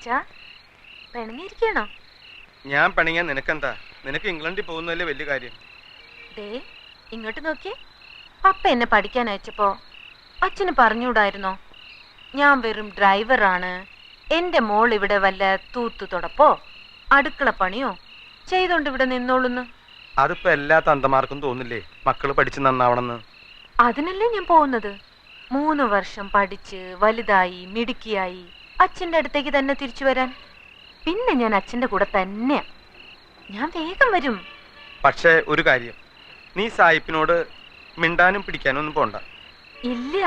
അച്ഛാ പിണങ്ങിയിരിക്കണോ? ഞാൻ പണിയാൻ നിനക്കെന്താ? നിനക്ക് ഇംഗ്ലണ്ടിൽ പോകുന്നതല്ലേ വലിയ കാര്യം. ദേ ഇങ്ങോട്ട് നോക്കിയേ. പപ്പ എന്നെ പഠിക്കാൻ അയച്ചപ്പോ അച്ഛന് പറഞ്ഞുകൂടായിരുന്നോ ഞാൻ വെറും ഡ്രൈവറാണ്, എൻ്റെ മോൾ ഇവിടെ വല്ല തൂത്തു തുടപ്പോ അടുക്കള പണിയോ ചെയ്തോണ്ട് ഇവിടെ നിന്നോളുന്ന്? അതിപ്പോ എല്ലാ തന്തമാർക്കും തോന്നില്ലേ മക്കള് പഠിച്ച് നന്നാവണമെന്ന്? അതിനല്ലേ ഞാൻ പോകുന്നത്. 3 വർഷം പഠിച്ച് വലുതായി മിടുക്കിയായി അച്ഛൻ്റെ അടുത്തേക്ക് തന്നെ തിരിച്ചു വരാൻ. പിന്നെ ഞാൻ അച്ഛൻ്റെ കൂടെ തന്നെയാ. ഞാൻ വേഗം വരും. പക്ഷേ ഒരു കാര്യം, നീ സായിപ്പിനോട് മിണ്ടാനും പിടിക്കാനും ഒന്നും പോണ്ട. ഇല്ല,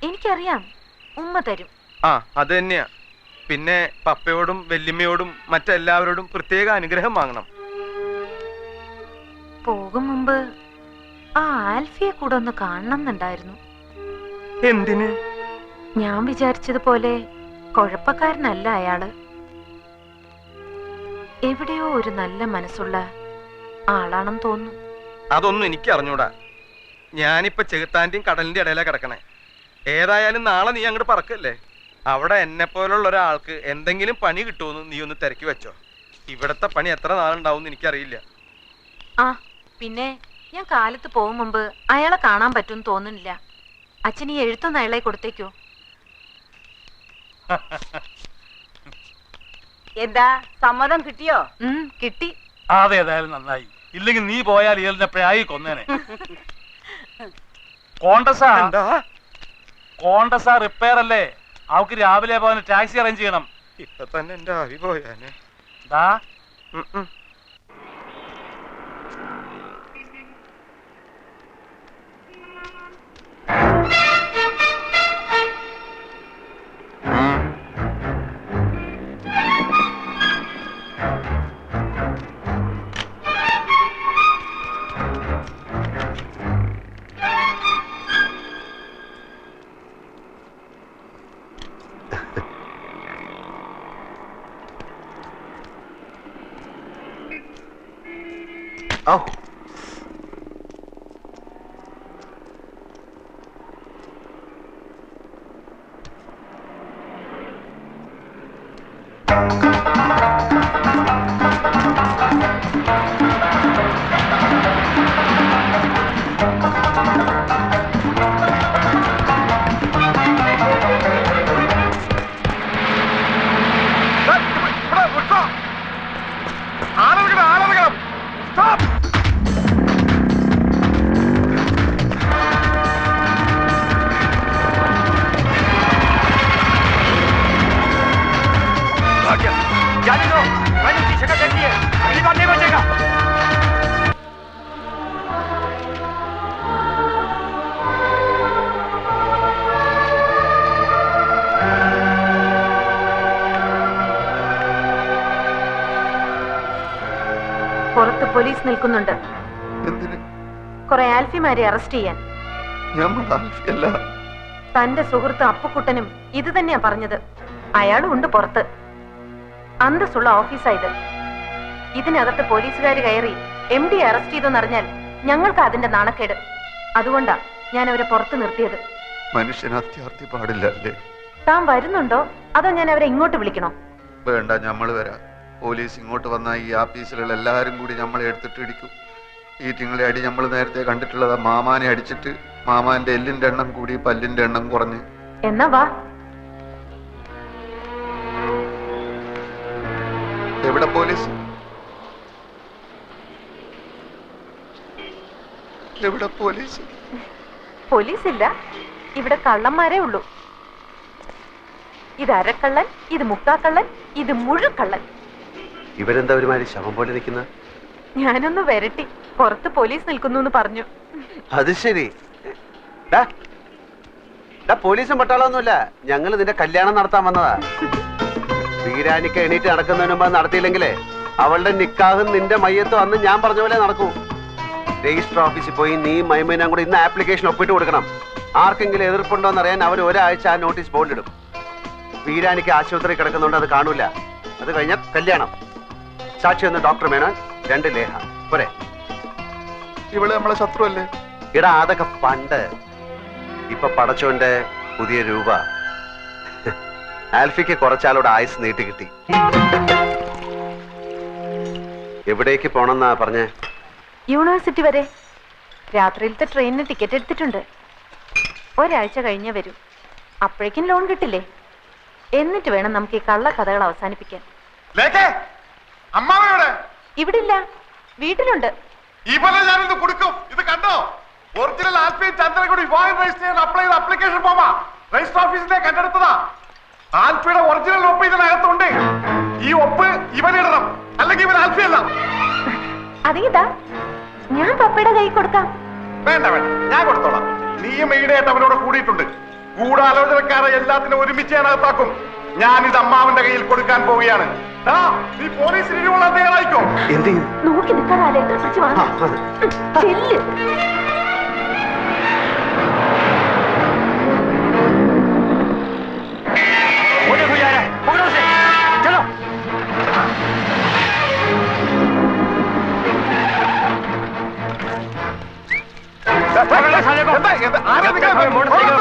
എനിക്കറിയാം, ഉമ്മ തരും. ആ അത് തന്നെയാ. പിന്നെ പപ്പയോടും വല്യമ്മയോടും മറ്റെല്ലാവരോടും പ്രത്യേക അനുഗ്രഹം വാങ്ങണം. പോകും മുമ്പ് ആ ആൽഫിയെ കൂടെ ഒന്ന് കാണണം എന്നുണ്ടായിരുന്നു. എന്തിന്? ഞാൻ വിചാരിച്ചതുപോലെ കുഴപ്പക്കാരനല്ല അയാള്. എവിടെയോ ഒരു നല്ല മനസ്സുള്ള ആളാണെന്ന് തോന്നുന്നു. അതൊന്നും എനിക്ക് അറിഞ്ഞൂടാ. ഞാനിപ്പോ ചെകുത്താന്റെയും കടലിന്റെ ഇടയിലാ കിടക്കണേ. ഏതായാലും നാളെ നീ അങ്ങോട്ട് പറക്കല്ലേ. അവിടെ എന്നെ പോലുള്ള ഒരാൾക്ക് എന്തെങ്കിലും പണി കിട്ടുമെന്ന് നീ ഒന്ന് തിരക്കി വെച്ചോ. ഇവിടത്തെ പണി എത്ര നാളുണ്ടാവും എനിക്കറിയില്ല. ആ പിന്നെ ഞാൻ കാലത്ത് പോകും മുമ്പ് അയാളെ കാണാൻ പറ്റുമെന്ന് തോന്നുന്നില്ല. അച്ഛൻ ഈ എഴുത്തൊന്ന് അയാളെ കൊടുത്തേക്കോ? എന്താ സമ്മതം കിട്ടിയോ? കിട്ടി. അതേതായാലും നന്നായി. ഇല്ലെങ്കിൽ നീ പോയാൽ ഇയാളിനെപ്പോഴായി കൊന്നേനെ. കോണ്ടസാ റിപ്പയർ അല്ലേ? അവക്ക് രാവിലെ പോകാൻ ടാക്സി അറേഞ്ച് ചെയ്യണം. ഇപ്പൊ തന്നെ എന്റെ ആവി പോയാനെ. Oh. പുറത്ത് പോലീസ് നിൽക്കുന്നുണ്ട്. കുറെ ആൽഫിമാരെ അറസ്റ്റ് ചെയ്യാൻ. തന്റെ സുഹൃത്ത് അപ്പുക്കുട്ടനും ഇത് തന്നെയാ പറഞ്ഞത്. അയാളും ഉണ്ട് പുറത്ത്. അന്തസ്സുള്ള ഓഫീസായത്. ഇതിനകത്ത് പോലീസുകാർ കയറി MD അറസ്റ്റ് ചെയ്തെന്നറിഞ്ഞാൽ ഞങ്ങൾക്ക് അതിന്റെ നാണക്കേട്. അതുകൊണ്ടാ ഞാൻ അവരെ പുറത്ത് നിർത്തിയത്. മനുഷ്യന് അത്യാർത്ഥി പാടില്ലല്ലേ? താൻ വരുന്നുണ്ടോ അതോ ഞാൻ അവരെ ഇങ്ങോട്ട് വിളിക്കണോ? വേണ്ട, നമ്മൾ വരാം. പോലീസ് ഇങ്ങോട്ട് വന്നാൽ ഈ ആഫീസിലുള്ള എല്ലാവരും കൂടി നമ്മളെ എടുത്തിട്ട് ഇടിക്കും. ഈ തിങ്ങളെ അടി നമ്മൾ നേരത്തെ കണ്ടിട്ടുള്ളതാ. മാമാനെ അടിച്ചിട്ട് മാമാന്റെ എല്ലിന്റെ എണ്ണം കൂടി പല്ലിന്റെ എണ്ണം കുറഞ്ഞ്. എന്നാ വാ. എവിടെ പോലീസ്? എവിടെ പോലീസ്? പോലീസില്ല, ഇവിടെ കള്ളന്മാരേ ഉള്ളൂ. ഇത് അരക്കള്ളൻ, ഇത് മുക്കാക്കള്ളൻ, ഇത് മുഴുക്കള്ളൻ. ഇവരെന്താ ഒരുമാതിരി ശവം പോലെ നിൽക്കുന്ന? ഞാനൊന്ന് വരട്ടി. പുറത്ത് പോലീസ് നിൽക്കുന്നു എന്ന് പറഞ്ഞു. അത് ശരി. പോലീസും പട്ടാളൊന്നുമില്ല, ഞങ്ങൾ നിന്റെ കല്യാണം നടത്താൻ വന്നതാ. വീരാനിക്ക് എണീറ്റ് നടക്കുന്നതിന് മുമ്പ് നടത്തിയില്ലെങ്കിലേ അവളുടെ നിക്കാഹും നിന്റെ മയ്യത്തും അന്ന് ഞാൻ പറഞ്ഞ പോലെ നടക്കൂ. രജിസ്റ്റർ ഓഫീസിൽ പോയി നീ മൈമേനും കൂടെ ഇന്ന് ആപ്ലിക്കേഷൻ ഒപ്പിട്ട് കൊടുക്കണം. ആർക്കെങ്കിലും എതിർപ്പുണ്ടോന്ന് അറിയാൻ അവർ ഒരാഴ്ച ആ നോട്ടീസ് ബോർഡിലിടും. വീരാനിക്ക് ആശുപത്രി കിടക്കുന്നുണ്ട്, അത് കാണൂല. അത് കഴിഞ്ഞാൽ കല്യാണം. സാക്ഷി ഒന്ന് ഡോക്ടർ മേനോൻ, 2 ലേഹ പോരെ. ഇവള് നമ്മളെ ശത്രു അല്ലേ? ഇടാ അതൊക്കെ പണ്ട്. ഇപ്പൊ പടച്ചോന്റെ പുതിയ രൂപ. ആൽഫിക്ക് കുറച്ചാളോട് ആയുസ് നീട്ടി കിട്ടി. എവിടേക്ക് പോണെന്നാ പറഞ്ഞേ? യൂണിവേഴ്സിറ്റി വരെ. രാത്രിയിലത്തെ ട്രെയിനിന് ടിക്കറ്റ് എടുത്തിട്ടുണ്ട്. ഒരാഴ്ച കഴിഞ്ഞേ വരൂ. അപ്പോഴേക്കും ലോൺ കിട്ടില്ലേ? എന്നിട്ട് വേണം നമുക്ക് ഈ കള്ള കഥകൾ അവസാനിപ്പിക്കാൻ. ഇവിടെ ഇല്ല, വീട്ടിലുണ്ട്. ഈ പോലെ ഞാനിത് കൊടുക്കും. ഇത് കണ്ടോ? ഒറിജിനൽ ആൽഫി ചന്ദ്രൻകുടി വിവാഹം രജിസ്റ്റർ ചെയ്യാൻ അപ്ലൈ ചെയ്ത അപ്ലിക്കേഷൻ ഫോമാ. രജിസ്റ്റർ ഓഫീസിലെ കണ്ടെടുത്തതാ. ആൽഫിയുടെ ഒറിജിനൽ ഒപ്പ് ഇതിനകത്തുണ്ട്. ഈ ഒപ്പ് ഇവനിടണം, അല്ലെങ്കിൽ ഇവൻ ആൽഫി അല്ല. അതേതാ? ഞാൻ പപ്പയുടെ കൈ കൊടുക്കാം. വേണ്ട വേണ്ട, ഞാൻ കൊടുത്തോളാം. നീയും ഈടായിട്ട് അവനോട് കൂടിയിട്ടുണ്ട്. ഗൂഢാലോചനക്കാരെ എല്ലാത്തിനും ഒരുമിച്ച് ഞാൻ അകത്താക്കും. ഞാനിത് അമ്മാവന്റെ കയ്യിൽ കൊടുക്കാൻ പോവുകയാണ്. നീ പോലീസിന് ഇടികൊള്ള തയ്യാറായിക്കോ. നോക്കി നിൽക്കാതെ പിടിച്ചു വാങ്ങാം.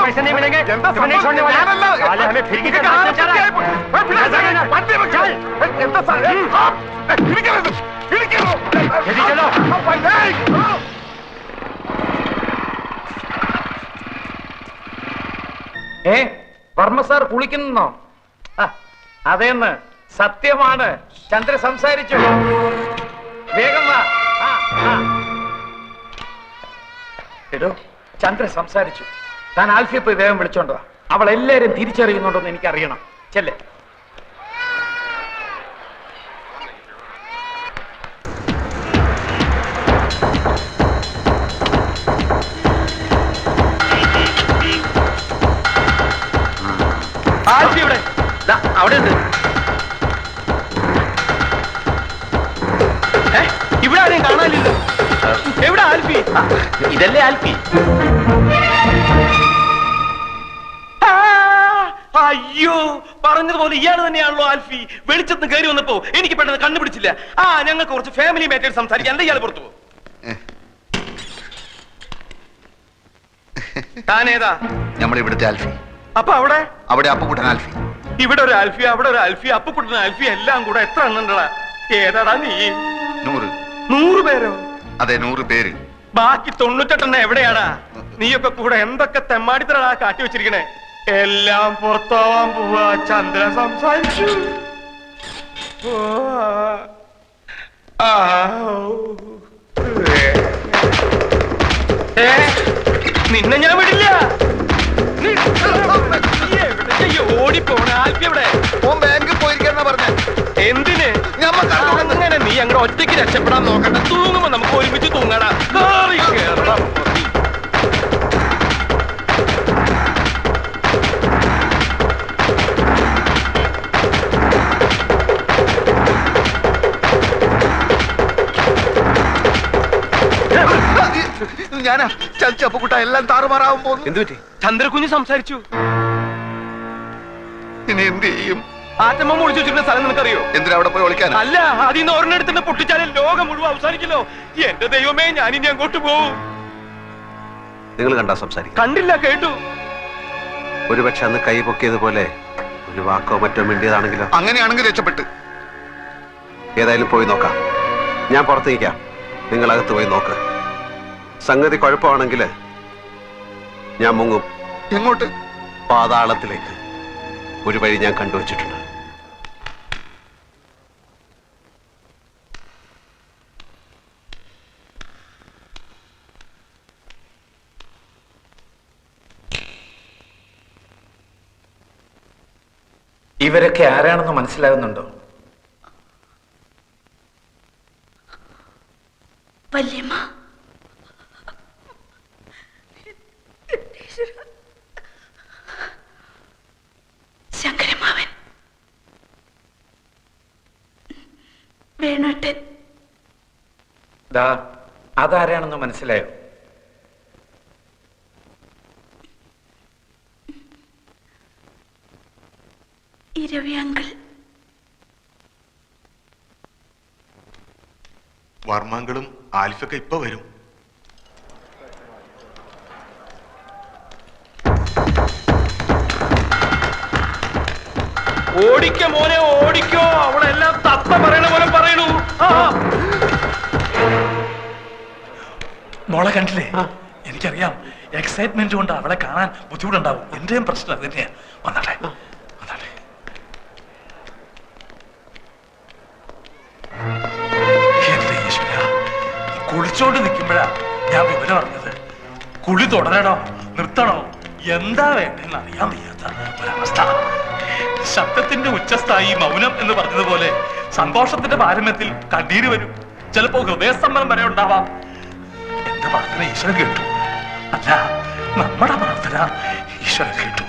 पैसे नहीं मिलेंगे तो नहीं छोड़ने वाले। साले हमें फिर की तरह से चल रहा है। വർമ്മ സാർ കുളിക്കുന്നോ? അതേന്ന് സത്യമാണ്. ചന്ദ്ര സംസാരിച്ചു. വേഗം വാ. എടോ, ചന്ദ്ര സംസാരിച്ചു. താൻ ആൽഫിയെ പോയി വേഗം വിളിച്ചോണ്ടോ. അവൾ എല്ലാരും തിരിച്ചറിയുന്നുണ്ടോന്ന് എനിക്കറിയണം. ചെല്ലേ. ആൽഫി ഇവിടെ അവിടെ ഉണ്ട്. ഇവിടെ ആരെയും കാണാനില്ലല്ലോ. എവിടെ ആൽഫി? ഇതല്ലേ ആൽഫി? അയ്യോ, പറഞ്ഞതുപോലെ ഇയാൾ തന്നെയാണല്ലോ ആൽഫി. വെളിച്ചത്ത് കയറി വന്നപ്പോ എനിക്ക് പെട്ടെന്ന് കണ്ടുപിടിച്ചില്ല. ഞങ്ങൾക്ക് കുറച്ച് ഫാമിലി മാറ്റേഴ്സ് സംസാരിക്കാൻ. എന്താ ഇയാൾ പുറത്തു പോ. താനേതാ? നമ്മളിവിടുത്തെ ആൽഫി. അപ്പൊ അവിടെ അവിടെ അപ്പുകുട്ടൻ ആൽഫി. ഇവിടെ ഒരു ആൽഫി, അവിടെ ഒരു ആൽഫി, അപ്പുകുട്ടൻ ആൽഫി, എല്ലാം കൂടെ എത്ര എണ്ണണ്ടടാ? ഏതാടാ നീ? 100. 100 പേരോ? അതെ, 100 പേര്. ബാക്കി 98 എവിടെയാടാ? നീയൊക്കെ കൂടെ എന്തൊക്കെ തെമ്മാടിത്തരടാ കാട്ടി വെച്ചിരിക്കണേ. എല്ലാം പുറത്താവാൻ പോവാ. ചന്ദ്ര സംസാരിച്ചു. നിന്നെ ഞാൻ വിടില്ല. ഓടിപ്പോണ ആൽഫി എവിടെ? ബാങ്കിൽ പോയിരിക്കാന്നാ പറഞ്ഞ. എന്തിന്? അങ്ങനെ നീ അങ്ങനെ ഒറ്റയ്ക്ക് രക്ഷപ്പെടാൻ നോക്കണ്ട. തൂങ്ങുമ്പോ നമുക്ക് ഒരുമിച്ച് തൂങ്ങടാ. കേറണം. ഞാനാ ചതിച്ചപ്പുകുട്ട എല്ലാം താറുമാറാവും പോകുന്നു. എന്തു പറ്റി? ചന്ദ്രകുഞ്ഞ് സംസാരിച്ചു. ഇനി എന്ത് ചെയ്യും? ആറ്റമ്മ ഒളിച്ചു വെച്ചിരുന്ന സ്ഥലം നിനക്കറിയോ? എന്തിനാ അവിടെ പോയി ഒളിക്കാൻ? അല്ല, അതിന്ന് ഒരെണ്ണെടുത്ത് പൊട്ടിച്ചാലേ ലോകം മുഴുവൻ അവസാനിക്കല്ലോ. എന്റെ ദൈവമേ, ഞാനിനി അങ്ങോട്ട് പോവും. നിങ്ങൾ കണ്ടാ സംസാരിക്കും? കണ്ടില്ല, കേട്ടു. ഒരുപക്ഷെ അന്ന് കൈ പൊക്കിയതുപോലെ ഒരു വാക്കോ മറ്റോ മിണ്ടിയതാണെങ്കിലോ? അങ്ങനെയാണെങ്കിൽ രക്ഷപ്പെട്ട്. ഏതായാലും പോയി നോക്കാം. ഞാൻ പുറത്ത് നിൽക്കാം, നിങ്ങൾ അകത്ത് പോയി നോക്ക്. സംഗതി കുഴപ്പമാണെങ്കിൽ ഞാൻ മുങ്ങും. എങ്ങോട്ട്? പാതാളത്തിലേക്ക്. ഒരു വഴി ഞാൻ കണ്ടുവച്ചിട്ടുണ്ട്. ഇവരൊക്കെ ആരാണെന്ന് മനസ്സിലാകുന്നുണ്ടോ? വല്യമ്മ, ശങ്കരമാവൻ, വേണോട്ടൻ. അതാരാണെന്ന് മനസ്സിലായോ? ഇരവി അങ്കിൾ. വർമ്മങ്ങളും ആൽഫൊക്കെ ഇപ്പൊ വരും. ഓടിക്കോ മോനെ ഓടിക്കോ, അവളെല്ലാം തത്ത പറയണ പോലെ പറയണു. മോളെ കണ്ടില്ലേ? എനിക്കറിയാം, എക്സൈറ്റ്മെന്റ് കൊണ്ട് അവളെ കാണാൻ ബുദ്ധിമുട്ടുണ്ടാവും. എന്റെയും പ്രശ്നം അത് തന്നെയാ. വന്നാട്ടെ വന്നാട്ടെ. എന്റെ ഈശ്വര, കുളിച്ചോണ്ട് നിൽക്കുമ്പോഴാ ഞാൻ വിവരം അറിഞ്ഞത്. കുളി തുടരണോ നിർത്തണോ എന്താ വേണ്ടെന്ന് അറിയാൻ വയ്യാത്ത ഒരവസ്ഥ. ശബ്ദത്തിന്റെ ഉച്ചസ്ഥായി മൗനം എന്ന് പറഞ്ഞതുപോലെ സന്തോഷത്തിന്റെ പാരമ്യത്തിൽ കണ്ണീര് വരും. ചിലപ്പോ ഹൃദയസ്തംഭനം വരെ ഉണ്ടാവാം. എന്റെ പ്രാർത്ഥന ഈശ്വരൻ കേട്ടു. അല്ല, നമ്മുടെ പ്രാർത്ഥന ഈശ്വരൻ കേട്ടു.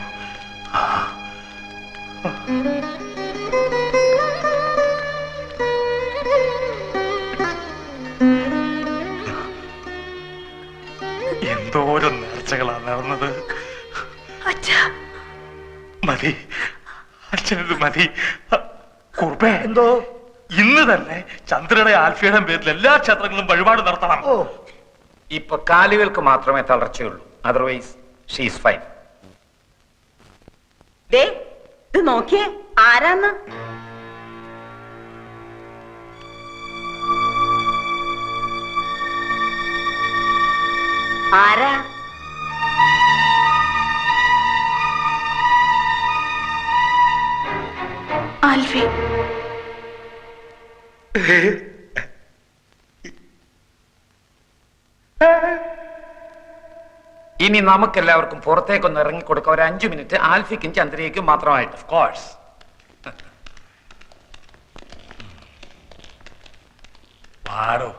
എന്തോരം നേർച്ചകളാണ് നടന്നത്. മതി, അച്ഛനത് മതി. കുർബേ, എന്തോ ഇന്ന് തന്നെ ചന്ദ്രയുടെ ആൽഫയുടെ പേരിൽ എല്ലാ ക്ഷേത്രങ്ങളും വഴിപാട് നടത്തണം. ഇപ്പൊ കാലുകൾക്ക് മാത്രമേ തളർച്ചയുള്ളൂ. Otherwise she's fine. ദേ ഇത് നോക്കിയേ, ആരാന്ന്? ആരാ? ആൽഫി. ഇനി നമുക്കെല്ലാവർക്കും പുറത്തേക്കൊന്ന് ഇറങ്ങിക്കൊടുക്കാം. ഒരു 5 മിനിറ്റ് ആൽഫിക്കും ചന്ദ്രയ്ക്കും മാത്രമായിട്ട്. Of course. പാടോ